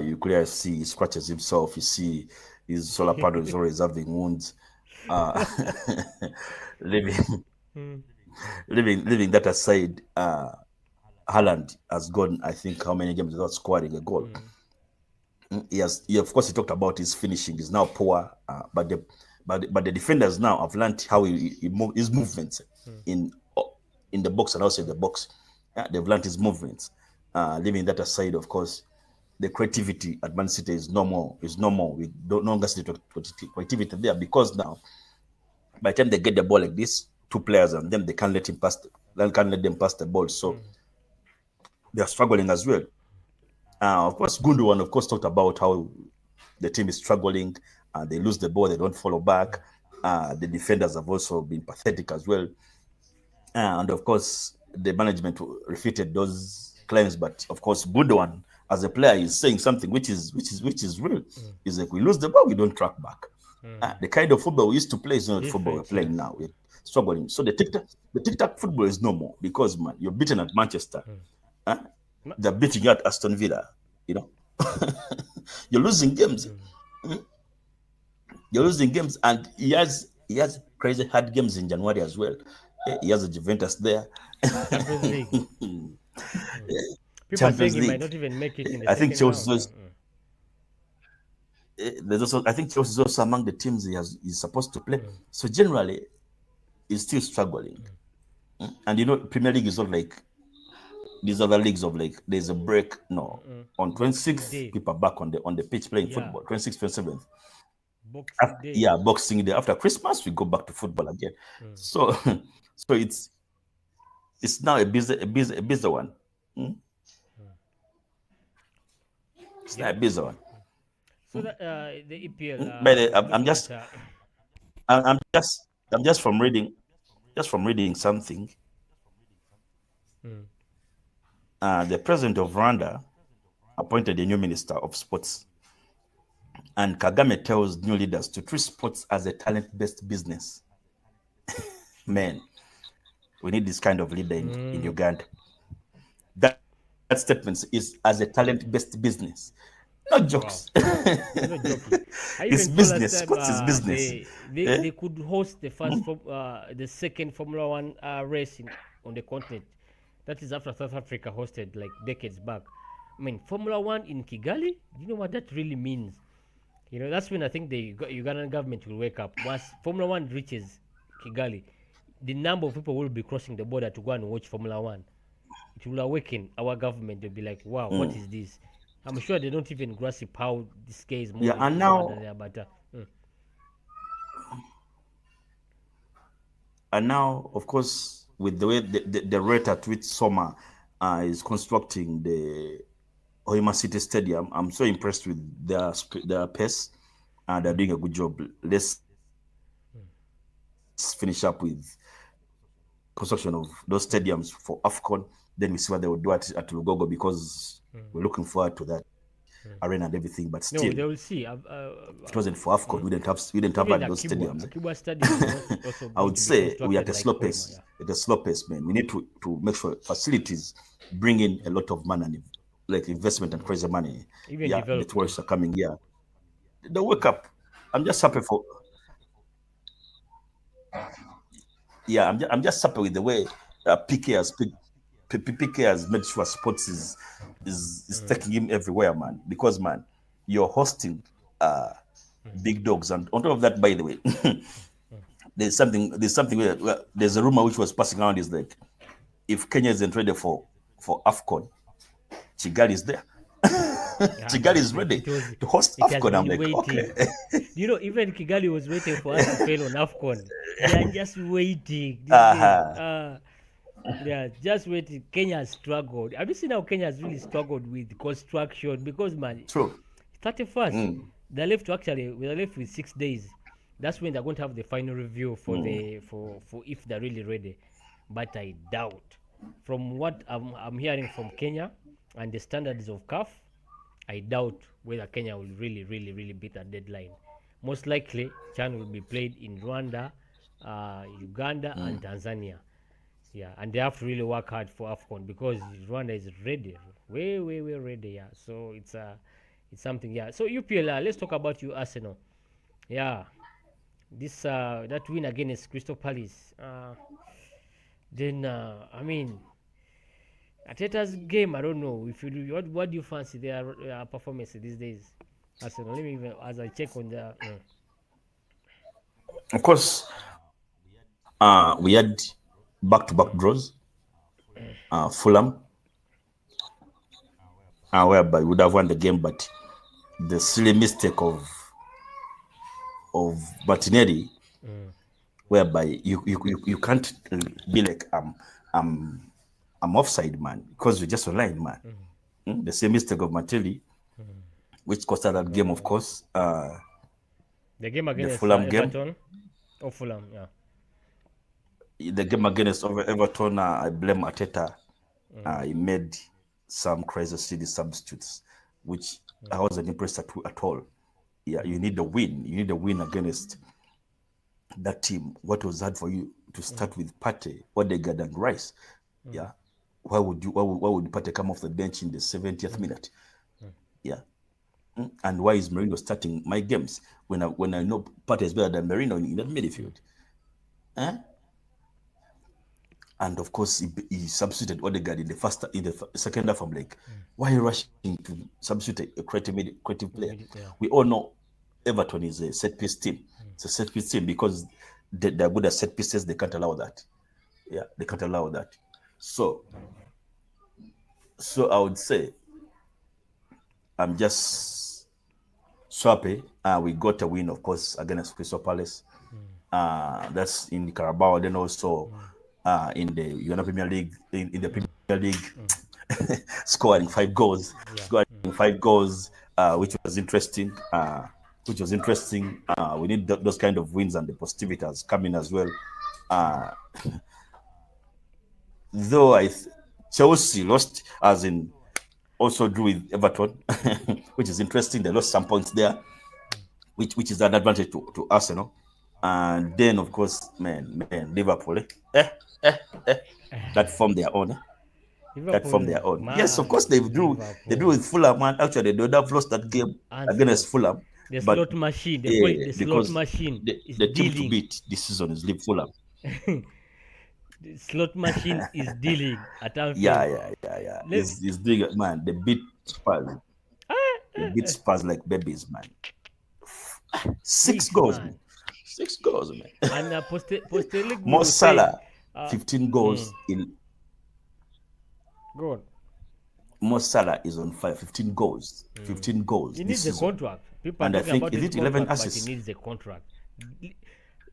You clearly see he scratches himself. You see his solar panel is always having wounds. Leaving that aside, Haaland has gone, I think, how many games without scoring a goal. Of course, he talked about his finishing is now poor, but the defenders now have learned how his movements in the box and outside the box. They've learned his movements. Leaving that aside, of course, the creativity at Man City is no more. We don't no longer see creativity there, because now, by the time they get the ball like this, two players and them, they can't let them pass the ball. So they are struggling as well. Of course, Gundogan, of course, talked about how the team is struggling. They lose the ball, they don't follow back. The defenders have also been pathetic as well. And of course, the management refuted those claims. But of course, Gundogan, as a player, is saying something which is real. Is like, we lose the ball, we don't track back. The kind of football we used to play is not football we're playing now. We're struggling. So the tic-tac football is no more, because, man, you're beaten at Manchester. They're beating you at Aston Villa. You're losing games. You're losing games, and he has crazy hard games in January as well. He has a Juventus there. Champions League. People are saying he might not even make it in the second round. There's also, I think Chelsea is also among the teams he's supposed to play. So generally, he's still struggling. And Premier League is not like these other leagues of like there's a break. No, on 26th, people are back on the pitch playing football. 26th, 27th. Boxing Day. After Christmas, we go back to football again. So it's now a busy one. It's not a busy one. So that the EPL. I'm just from reading something. The president of Rwanda appointed a new minister of sports, and Kagame tells new leaders to treat sports as a talent-based business. Man, we need this kind of leader in Uganda. That statement is as a talent-based business. Not jokes. Wow. Not joking. It's business. Sports is business. They could host the second Formula One race on the continent. That is after South Africa hosted like decades back. I mean, Formula One in Kigali. Do you know what that really means? That's when I think the Ugandan government will wake up. Once Formula One reaches Kigali, the number of people will be crossing the border to go and watch Formula One. It will awaken our government. They'll be like, wow, what is this? I'm sure they don't even grasp how this case is moving. And now, And now, of course, with the way the rate at which Soma is constructing the Hoima City Stadium, I'm so impressed with their pace, and they're doing a good job. Let's finish up with construction of those stadiums for AFCON. Then we see what they will do at Lugogo, because we're looking forward to that arena and everything. But No, still, they will see. if it wasn't for AFCON, we didn't have Even had those stadiums. Akibwa Stadium is also I going would to be say we are at constructed a like slow Hoima. pace. Yeah. At a slow pace, man. We need to make sure facilities bring in a lot of money, and like investment and crazy money. Even Yeah, the development. tourists are coming here. They wake up. I'm just happy for. Yeah, I'm just happy with the way PK has made sure sports is taking him everywhere, man. Because, man, you're hosting uh big dogs, and on top of that, by the way, there's something where there's a rumor which was passing around, is like, if Kenya isn't ready for AFCON, Chigali is there. Yeah, Chigali man, is ready was to host it has AFCON. I'm been like, waiting. okay. Even Kigali was waiting for us to fail on AFCON. They are just waiting these days. Uh-huh. Yeah, just waiting. Kenya has struggled. Have you seen how Kenya has really struggled with construction? Because, man, True. 31st, we're left with 6 days. That's when they're going to have the final review for if they're really ready. But I doubt. From what I'm hearing from Kenya and the standards of CAF, I doubt whether Kenya will really, really, really beat that deadline. Most likely, CHAN will be played in Rwanda, Uganda, and Tanzania. Yeah, and they have to really work hard for AFCON because Rwanda is ready, way, way, way ready. Yeah, so it's something. Yeah, so UPL. Let's talk about you, Arsenal. Yeah, this that win against Crystal Palace. Then I mean, Ateta's game. I don't know if you do, what do you fancy their performance these days, Arsenal? Let me even as I check on the. Of course, we had back-to-back draws. Fulham, whereby we would have won the game, but the silly mistake of Martinelli, whereby you can't be like, I'm offside, man, because you're just online, man. The same mistake of Martinelli, which cost us that game, of course. The game The against Fulham game, Everton or Fulham, yeah. the game against Everton, I blame Arteta. He made some crazy silly substitutes, which I wasn't impressed at all. Yeah, you need a win. You need a win against that team. What was hard for you to start with Partey, Odegaard, and Rice? Yeah, why would Partey come off the bench in the 70th minute? Yeah, and why is Merino starting my games when I know Partey is better than Merino in that midfield? And of course, he substituted Odegaard in the second half. I'm like, why are you rushing to substitute a creative player? Yeah. We all know Everton is a set piece team. It's a set piece team because they're good at set pieces. They can't allow that. Yeah, they can't allow that. So I would say I'm just so happy. We got a win, of course, against Crystal Palace. That's in the Carabao. Then also in the Uganda Premier League, in the Premier League, scoring 5 goals, which was interesting. We need those kind of wins, and the positivities coming as well. Though Chelsea lost, as in also drew with Everton, which is interesting. They lost some points there, which is an advantage to Arsenal. And then, of course, man, Liverpool, that formed their own. That from their own. Yes, of course they drew with Fulham, man. Actually, they would have lost that game against Fulham. The but slot machine, they call it the slot because machine. the team to beat this season is Fulham. The slot machine is dealing at Anfield. Yeah. It's doing it, man. They beat Spurs. They beat Spurs like babies, man. 6 goals, man. 6 goals, man. And Postecoglou Mo Salah, 15 goals in. Go on. Mo Salah is on fire. 15 goals. 15 goals. He needs a contract. People are and I talking think about is his it 11 contract, assists? but he needs a contract.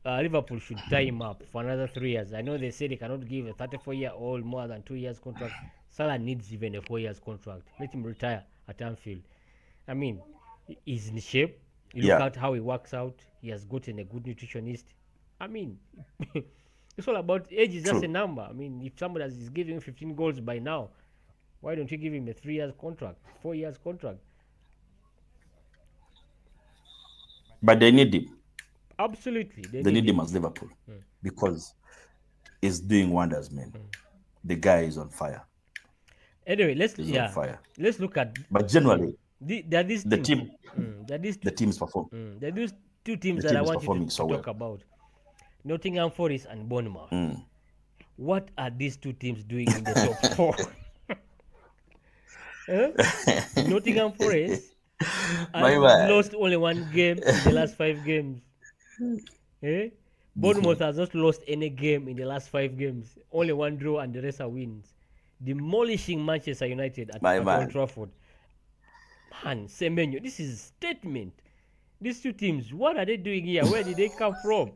Liverpool should tie him up for another 3 years. I know they say they cannot give a 34-year-old more than 2 years contract. Salah needs even a 4 years contract. Let him retire at Anfield. I mean, he's in shape. You look Yeah, at how he works out. He has gotten a good nutritionist. I mean, it's all about age is just a true. number. I mean, if somebody is giving 15 goals by now, why don't you give him a 3 years contract, 4 years contract? But they need him. Absolutely, they They need need him him. as Liverpool because he's doing wonders, man. The guy is on fire. Anyway, He's on fire. let's look at But generally, there are these the teams. team, There are these the two. team is performing. There are these two teams The that I team is want you performing to so well. talk about: Nottingham Forest and Bournemouth. What are these two teams doing in the top four? Nottingham Forest My has man. lost only one game in the last 5 games. Bournemouth has not lost any game in the last 5 games. Only one draw and the rest are wins. Demolishing Manchester United at My Old man. Trafford. Man, Semenyo, this is a statement. These two teams, what are they doing here? Where did they come from?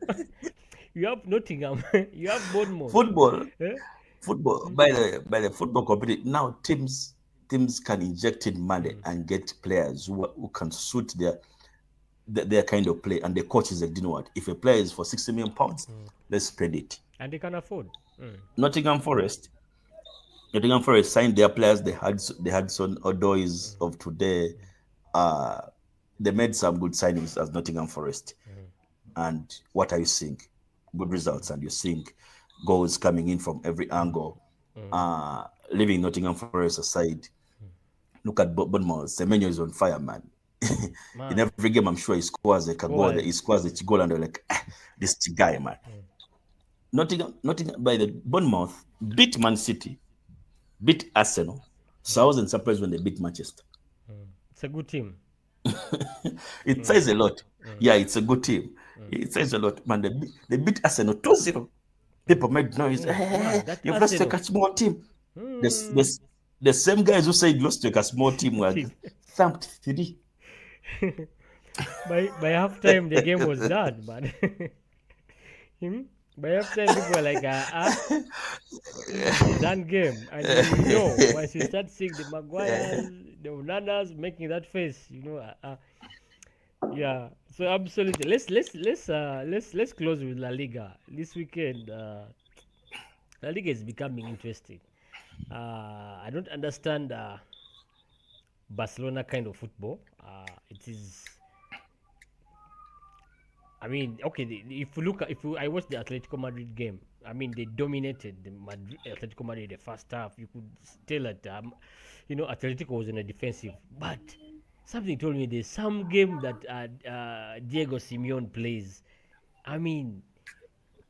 You have Nottingham, you have Bournemouth. Football, Eh? football. By the football competition now, teams can inject in money and get players who can suit their kind of play. And the coach is like, you know what? If a player is for 60 million pounds, let's spread it. And they can afford. Nottingham Forest signed their players. The Hudson Odois of today. They made some good signings as Nottingham Forest. And what are you seeing? Good results, and you're seeing goals coming in from every angle. Leaving Nottingham Forest aside, look at Bournemouth. Semenyo is on fire, man. In every game, I'm sure he scores like a goal. He scores a goal, and they're like, this guy, man. Nottingham by the Bournemouth beat Man City, beat Arsenal. So I wasn't surprised when they beat Manchester. It's a good team. It says a lot. Yeah, it's a good team. It says a lot, man. They beat Arsenal 2-0. People made noise. You've lost to a small team. The same guys who said lost to a small team were thumped 3. By halftime, the game was done, man. By halftime, people were like, done game. And you know, once you start seeing the Mugweri, the Unanas making that face, you know, yeah. So absolutely, let's close with La Liga this weekend. La Liga is becoming interesting. I don't understand Barcelona kind of football. It is. I mean, okay. If you look, I watched the Atletico Madrid game. I mean, they dominated the Atletico Madrid the first half. You could tell that, Atletico was in a defensive. But something told me there's some game that Diego Simeone plays. I mean,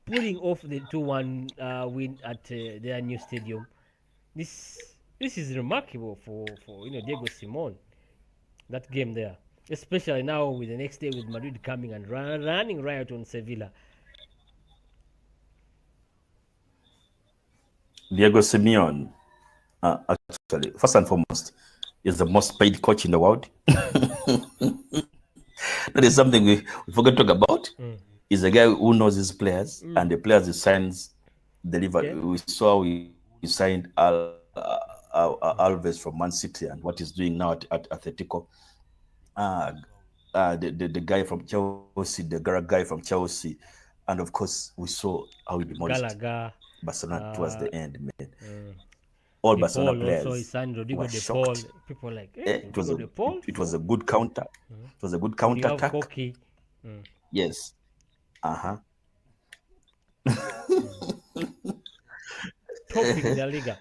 pulling off the 2-1 win at their new stadium. This is remarkable for Diego Simeone. That game there, especially now with the next day with Madrid coming and running riot on Sevilla. Diego Simeone, actually, first and foremost, is the most paid coach in the world. That is something we forgot to talk about. He's a guy who knows his players, and the players he signs deliver. Yeah. We saw we signed Alves from Man City, and what he's doing now at Atletico. The guy from Chelsea, the guy from Chelsea, and of course we saw how he demolished Barcelona towards the end, man. All De Barcelona Paul players also, he signed Rodrigo were De shocked. Paul. People like, it was a good counter. It was a good counter attack. Yes. Topping the Liga.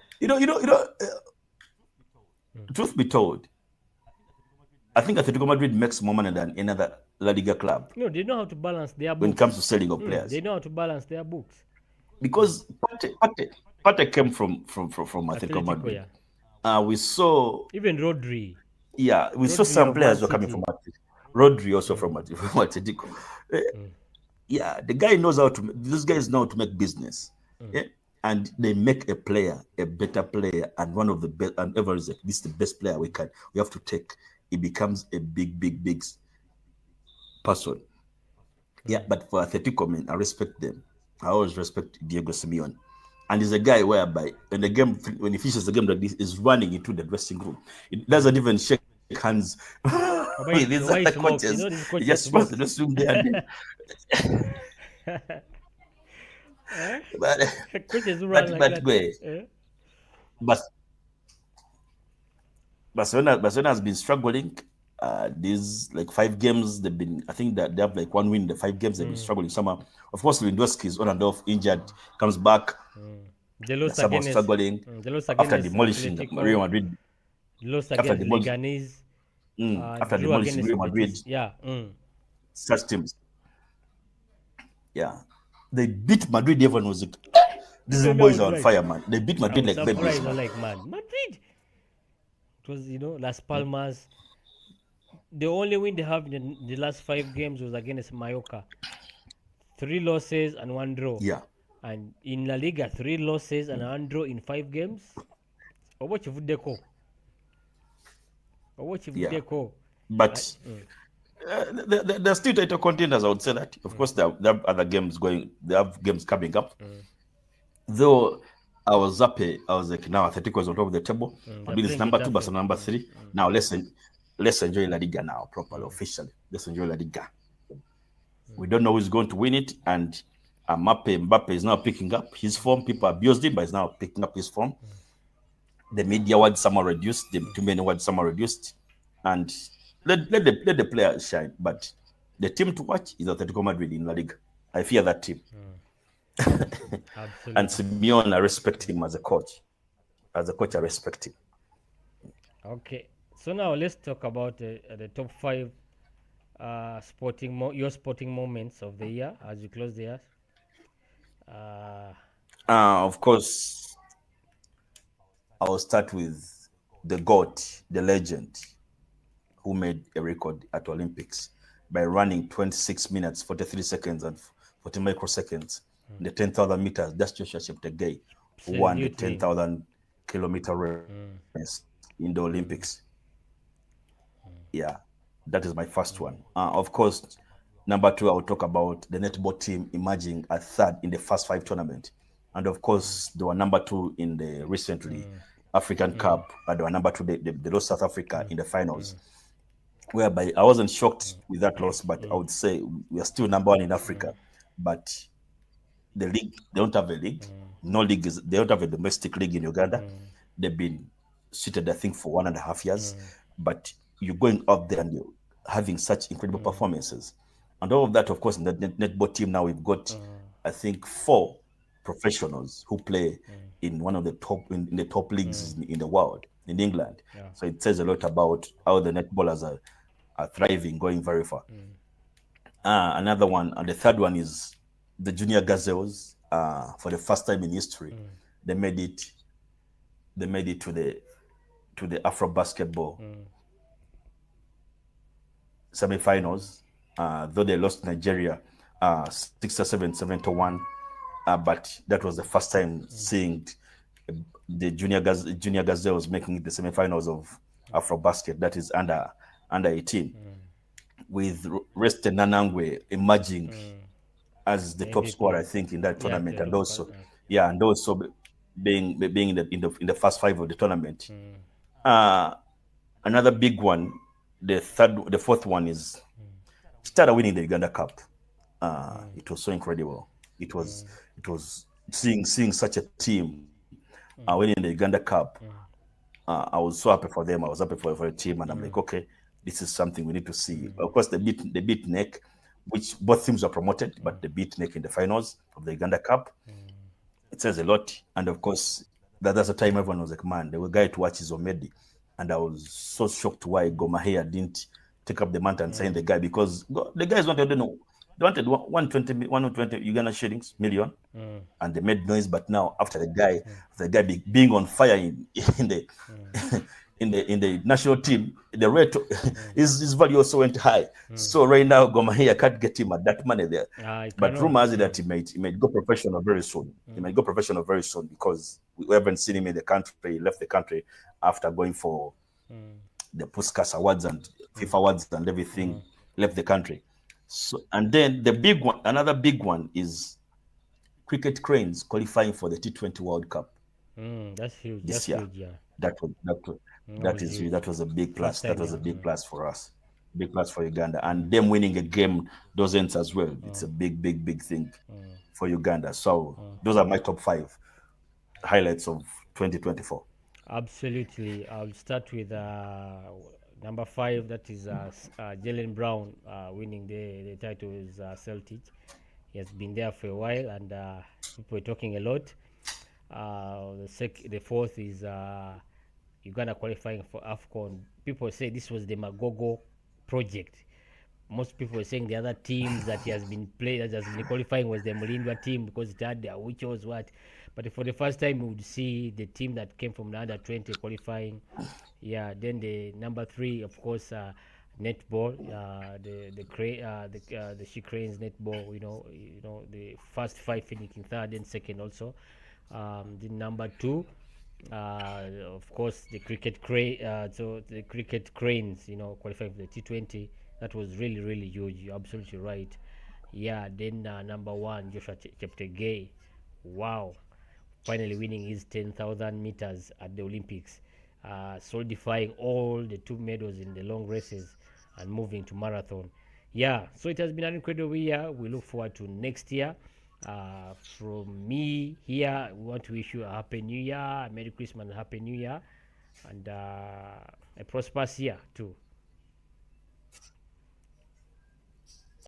Truth be told, I think Atletico Madrid makes more money than any other La Liga club. No, they know how to balance their books. When it comes to selling of players. They know how to balance their books. Because Pate came from Atletico Madrid. Yeah. We saw even Rodri. Yeah, we saw some players were coming from Atletico. Rodri also from Atletico. Yeah, the guy knows how to. These guys know how to make business. Yeah, and they make a player a better player, and one of the best. And everyone is like, this is the best player we have to take. It becomes a big person. Yeah, but for Atletico, man, I respect them. I always respect Diego Simeone. And he's a guy whereby when he finishes the game like this, is running into the dressing room. It doesn't even shake hands Why, with these why other smokes? You coaches. know, these He coaches just runs the smokes. dressing room there and then. Eh? But Coaches who run like that. Eh? but Barcelona has been struggling. These like 5 games they've been. I think that they have like 1 win in the 5 games they've been struggling. Somehow, of course, Lewandowski is on and off, injured, comes back, They lost somehow against struggling they lost after against demolishing Real Atletico, Madrid. lost After against demolishing, Leganese, after drew demolishing against Real Madrid, Betis. Yeah. such teams. Yeah, they beat Madrid. Everyone was like, "These Even I boys was are on right. fire, man." They beat I Madrid was like babies, surprised. I'm man. like, man, Madrid. It was, Las Palmas. The only win they have in the last 5 games was against Mallorca. 3 losses and 1 draw. Yeah, And in La Liga, 3 losses and 1 draw in 5 games. Or what you would deco? Or what you would yeah. deco? I, But they're still title contenders. I would say that. Of course, they have other games going. They have games coming up. Though I was happy, I was like, now Atletico is on top of the table. they're Madrid is playing number 2, Getafe. Barcelona number 3. Now let's enjoy La Liga now properly, officially. Let's enjoy La Liga. We don't know who's going to win it, and Mbappe is now picking up his form. People abused him, but he's now picking up his form. The media words somehow reduced, the too many words somehow reduced, and let the players shine. But the team to watch is Atletico Madrid in La Liga. I fear that team. And Absolutely. Simeone, I respect him as a coach. As a coach, I respect him. Okay. So now let's talk about the top five your sporting moments of the year as you close the year. Uh, Of course, I will start with the GOAT, the legend, who made a record at Olympics by running 26 minutes, 43 seconds, and 40 microseconds in the 10,000 meters. That's Joshua Cheptegei, who won the Absolutely. 10,000 kilometer race in the Olympics. Yeah, that is my first one. Of course, number 2, I will talk about the netball team emerging at third in the first 5 tournament. And of course, they were number 2 in the recently African Cup, but they were number 2. They lost South Africa in the finals, whereby I wasn't shocked with that loss, but I would say we are still number 1 in Africa. But the league, they don't have a league. No league they don't have a domestic league in Uganda. They've been seated, I think, for 1.5 years. But you're going out there and you're having such incredible performances. And all of that, of course, in the netball team now we've got, I think, 4 professionals who play in one of the top in the top leagues in the world, in England. So it says a lot about how the netballers are thriving, going very far. Another one, and the third one is the Junior Gazelles. For the first time in history, they made it to the Afro basketball semifinals. Though they lost Nigeria 6-7, 7-1. But that was the first time seeing the junior Gazelles making it the semifinals of AfroBasket. That is under 18, with Reste Nanangwe emerging as the top scorer, I think, in that tournament, and also being in the first 5 of the tournament. Another big one, the fourth one is Chitara winning the Uganda Cup. It was so incredible. It was seeing such a team winning the Uganda Cup. I was so happy for them. I was happy for the team, and I'm like, okay, this is something we need to see. Of course, they beat NEC, which both teams were promoted, but they beat NEC in the finals of the Uganda Cup. It says a lot. And of course, that's the time everyone was like, man, the guy to watch is Omedi. And I was so shocked why Gomahia didn't take up the mantle and sign the guy, because the guys wanted, they wanted 120 Uganda shillings million, and they made noise. But now, after the guy being on fire in the in the national team, the rate his value also went high. So right now, Gomahia can't get him at that money there. But rumor has it that he might go professional very soon. He might go professional very soon, because we haven't seen him in the country. He left the country after going for the Puskas Awards and FIFA Awards and everything. Left the country. So, and then the big one, another big one is cricket cranes qualifying for the T20 World Cup That's huge. That's this year. huge. Yeah, That was that that was is huge. huge. That was a big First plus. That time. was Yeah. a big plus for us. Big plus for Uganda. And them winning a game doesn't as well. It's a big, big, big thing for Uganda. So those are my top 5 highlights of 2024. Absolutely. I'll start with number 5. That is Jalen Brown winning the title with Celtic. He has been there for a while, and people are talking a lot. The fourth is Uganda qualifying for AFCON. People say this was the Magogo project. Most people were saying the other teams that he has been played that has been qualifying was the Mulindwa team because it had which was what. But for the first time, we would see the team that came from the under 20 qualifying. Yeah, then the number 3, of course, netball. The She Cranes netball. The first 5 finishing third and second also. The number 2, of course, the cricket cranes, qualifying for the T20. That was really, really huge. You're absolutely right. Yeah, then number 1, Joshua Cheptegei. Wow, finally winning his 10,000 meters at the Olympics, solidifying all the 2 medals in the long races and moving to marathon. Yeah, so it has been an incredible year. We look forward to next year. From me here, we want to wish you a happy new year, a Merry Christmas, and a happy new year, and a prosperous year too.